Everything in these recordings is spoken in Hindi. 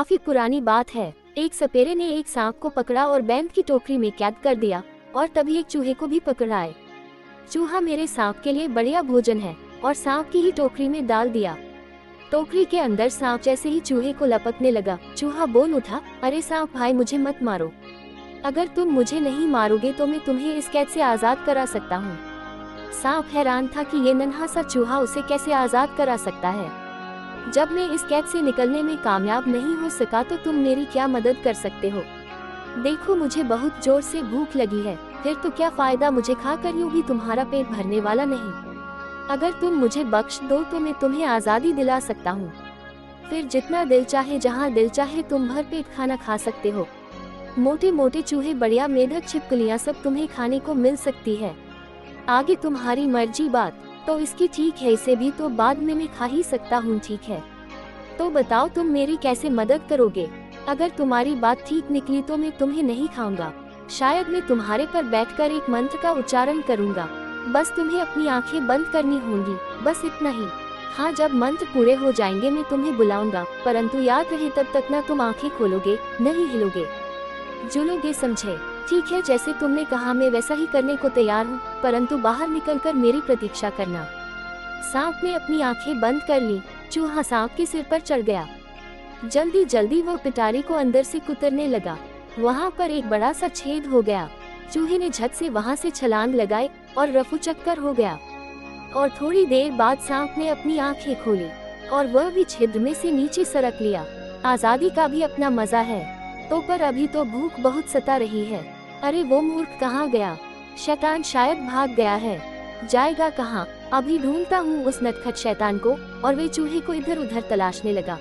काफी पुरानी बात है। एक सपेरे ने एक सांप को पकड़ा और बैंड की टोकरी में कैद कर दिया और तभी एक चूहे को भी पकड़ाए। चूहा मेरे सांप के लिए बढ़िया भोजन है और सांप की ही टोकरी में डाल दिया। टोकरी के अंदर सांप जैसे ही चूहे को लपकने लगा, चूहा बोल उठा, अरे सांप भाई मुझे मत मारो, अगर तुम मुझे नहीं मारोगे तो मैं तुम्हें इस कैद से आजाद करा सकता हूँ। सांप हैरान था कि ये नन्हा सा चूहा उसे कैसे आजाद करा सकता है। जब मैं इस कैद से निकलने में कामयाब नहीं हो सका तो तुम मेरी क्या मदद कर सकते हो? देखो मुझे बहुत जोर से भूख लगी है, फिर तो क्या फायदा, मुझे खाकर यूं भी तुम्हारा पेट भरने वाला नहीं। अगर तुम मुझे बख्श दो तो मैं तुम्हें आज़ादी दिला सकता हूँ। फिर जितना दिल चाहे जहाँ दिल चाहे तुम भर पेट खाना खा सकते हो। मोटे मोटे चूहे, बढ़िया मेढक, छिपकलियाँ सब तुम्हें खाने को मिल सकती है। आगे तुम्हारी मर्जी। बात तो इसकी ठीक है, इसे भी तो बाद में मैं खा ही सकता हूँ, ठीक है? तो बताओ तुम मेरी कैसे मदद करोगे? अगर तुम्हारी बात ठीक निकली तो मैं तुम्हें नहीं खाऊंगा, शायद मैं तुम्हारे पर बैठकर एक मंत्र का उच्चारण करूंगा। बस तुम्हें अपनी आंखें बंद करनी होंगी, बस इतना ही। हाँ, जब मंत्र पूरे हो जाएंगे मैं तुम्हें बुलाऊंगा, परंतु याद रहे तब तक ना तुम आंखें खोलोगे, नहीं हिलोगे, जुलोगे, समझे? ठीक है, जैसे तुमने कहा मैं वैसा ही करने को तैयार हूँ, परंतु बाहर निकलकर मेरी प्रतीक्षा करना। सांप ने अपनी आंखें बंद कर ली। चूहा सांप के सिर पर चढ़ गया। जल्दी जल्दी वो पिटारी को अंदर से कुतरने लगा। वहाँ पर एक बड़ा सा छेद हो गया। चूहे ने झट से वहाँ से छलांग लगाई और रफू चक्कर हो गया। और थोड़ी देर बाद सांप ने अपनी आंखें खोली और वह भी छिद्र में से नीचे सरक लिया। आजादी का भी अपना मजा है, तो पर अभी तो भूख बहुत सता रही है। अरे वो मूर्ख कहाँ गया? शैतान शायद भाग गया है। जाएगा कहाँ? अभी ढूंढता हूँ उस नटखट शैतान को। और वे चूहे को इधर उधर तलाशने लगा,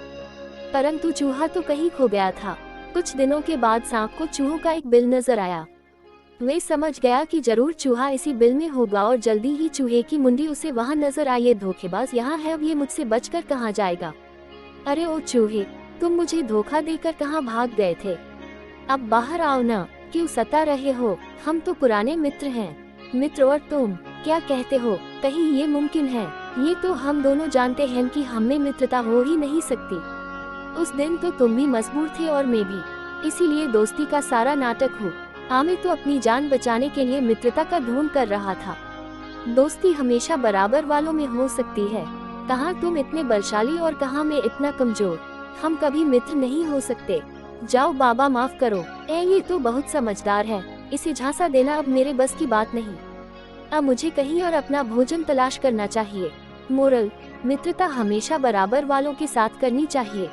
परंतु चूहा तो कहीं खो गया था। कुछ दिनों के बाद सांप को चूहों का एक बिल नजर आया। वे समझ गया कि जरूर चूहा इसी बिल में होगा और जल्दी ही चूहे की मुंडी उसे वहाँ नजर आई। ये धोखेबाज यहाँ है, अब ये मुझसे बचकर कहाँ जाएगा? अरे ओ चूहे, तुम मुझे धोखा देकर कहाँ भाग गए थे? अब बाहर आओ ना, क्यों सता रहे हो? हम तो पुराने मित्र हैं। मित्र और तुम क्या कहते हो? कहीं ये मुमकिन है? ये तो हम दोनों जानते हैं कि हम में मित्रता हो ही नहीं सकती। उस दिन तो तुम भी मजबूर थे और मैं भी, इसीलिए दोस्ती का सारा नाटक हो। मैं तो अपनी जान बचाने के लिए मित्रता का ढोंग कर रहा था। दोस्ती हमेशा बराबर वालों में हो सकती है। कहाँ तुम इतने बलशाली और कहाँ मैं इतना कमजोर। हम कभी मित्र नहीं हो सकते। जाओ बाबा, माफ करो। ये तो बहुत समझदार है, इसे झांसा देना अब मेरे बस की बात नहीं। अब मुझे कहीं और अपना भोजन तलाश करना चाहिए। मोरल, मित्रता हमेशा बराबर वालों के साथ करनी चाहिए।